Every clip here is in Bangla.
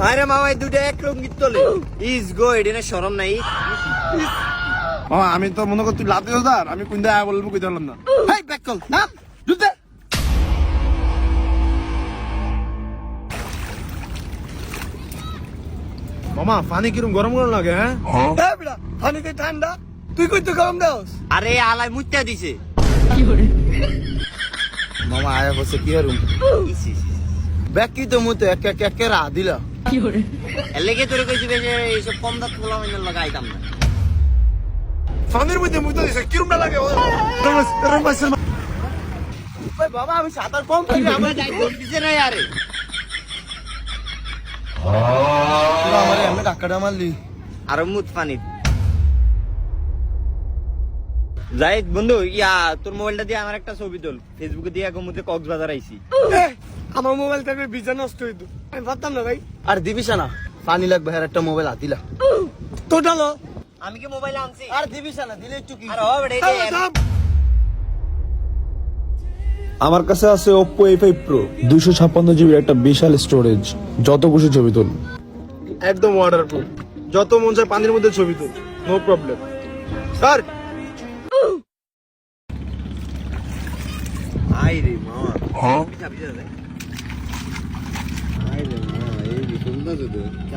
আরে মামা দুটো এক রঙিত তোলে ইজ গো এডিনে শরম নাই মামা আমি তো মনে কর তুই লাভ দিস আর আমি কোন জায়গায় বলবো কই জানলাম না হেই ব্যাক কল নাম দুতে মামা পানি কিরম গরম গরম লাগে হ্যাঁ হ্যাঁ বেটা পানিতে ঠান্ডা তুই কই তো গরম দাওস আরে আলাই মুত্তা দিছে মামা আয়া বসে কি হারুম ব্যাক কি তো মুতে এক এক এক রা দিলা এলেগে তোরে কইছি যে এইসব কম দাঁত পোলা মানে লাগাইতাম না পানির মধ্যে মুতে দিছে কিরম না লাগে ওই বাবা আমি সাঁতার কম করি আমরা যাই দিছে না আরে আমারে আমি ডাক্কাটা মারলি আর মুত পানি যাই বন্ধু ইয়া তোর মোবাইলটা দিয়ে আমার একটা ছবি তোল ফেসবুকে দিয়ে মুতে কক্সবাজার আইছি আমার মোবাইল থেকে বিজা নষ্ট হইতো আমি পারতাম না ভাই আর দিবিস না পানি লাগবে হ্যাঁ একটা মোবাইল আতিলা তো ডালো আমি কি মোবাইল আনছি আর দিবিস না দিলে একটু কি আর হবে রে আমার কাছে আছে Oppo A5 Pro 256 জিবির একটা বিশাল স্টোরেজ যত খুশি ছবি তুল একদম ওয়াটারপ্রুফ যত মন চায় পানির মধ্যে ছবি তুল নো প্রবলেম স্যার আই রে মামা হ্যাঁ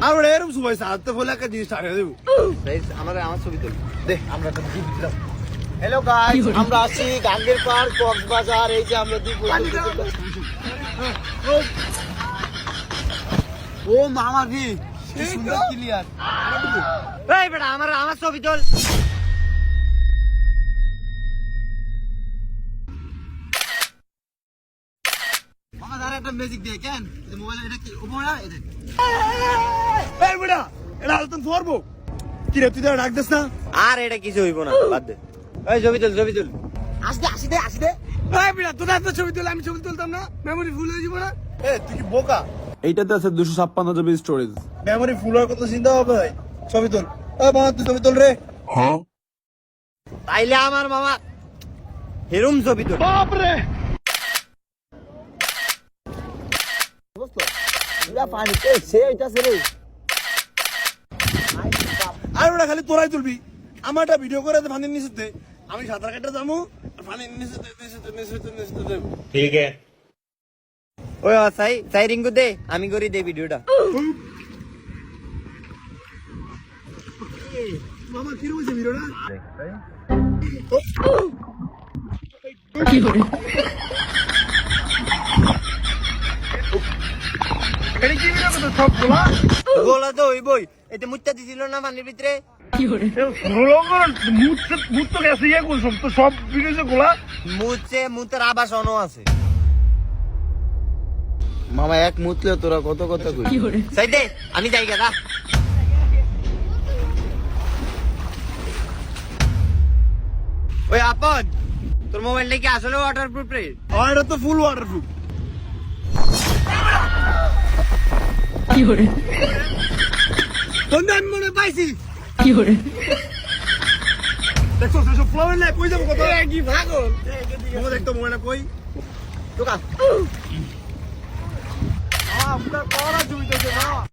আমরা এরকম সময় সাথে বলে একটা জিনিস ছাড়িয়ে দেবো আমার ছবি তোল দে আমরা একটা গিফট দিলাম হ্যালো গাইস আমরা আছি গাঙ্গের পাড় কক্সবাজার এই যে আমরা দুই ও মামা কি সুন্দর ক্লিয়ার এই বেটা আমার ছবি তোল মামা দাঁড়া একটা ম্যাজিক দিয়ে কেন মোবাইল এটা কি ও মোবাইল এটা এই বেটা এটা আলতন ফরবো কি রে তুই তো ডাক দিস না আর এটা কিছু হইব না বাদ দে এই ছবি তোল আসি দে এই বেটা তোর এত ছবি তুলে আমি ছবি তুলতাম না মেমোরি ফুল হয়ে যাবো না এ তুই কি বোকা এইটাতে আছে 256 জিবি স্টোরেজ মেমোরি ফুল হওয়ার কথা চিন্তা হবে ভাই ছবি তুল এই বাবা তুই ছবি তুল রে হ্যাঁ তাইলে আমার মামা হেরুম ছবি তোল পুরা পানি এ সে হইতাছে রে আর ওটা খালি তোরাই তুলবি আমারটা ভিডিও করে পানির নিচেতে আমি সাঁতার কাটতে যাবো আর পানির নিচেতে দেবো ওই সাই রিঙ্গু দে আমি করি দে ভিডিওটা মামা কি রয়েছে ভিডিওটা গোলা তো ওই বই এতে মুত্তা দিছিল না পানির ভিতরে সব ভিডিও গোলা মুতের আবাস অন আছে মামা এক মুতলে তোরা কত কথা কই সাই দে আমি যাই গা ওই আপদ তোর মোবাইলটা কি আসলে ওয়াটারপ্রুফ রে আর এটা তো ফুল ওয়াটারপ্রুফ আমি মনে পাইছি দেখছো সেসব ফ্লাওয়ার নাই কই যাবো কত কি ভাগল মোবাইল দেখতো মোবাইলটা কই তোকা আমরা করা জমিতেছে না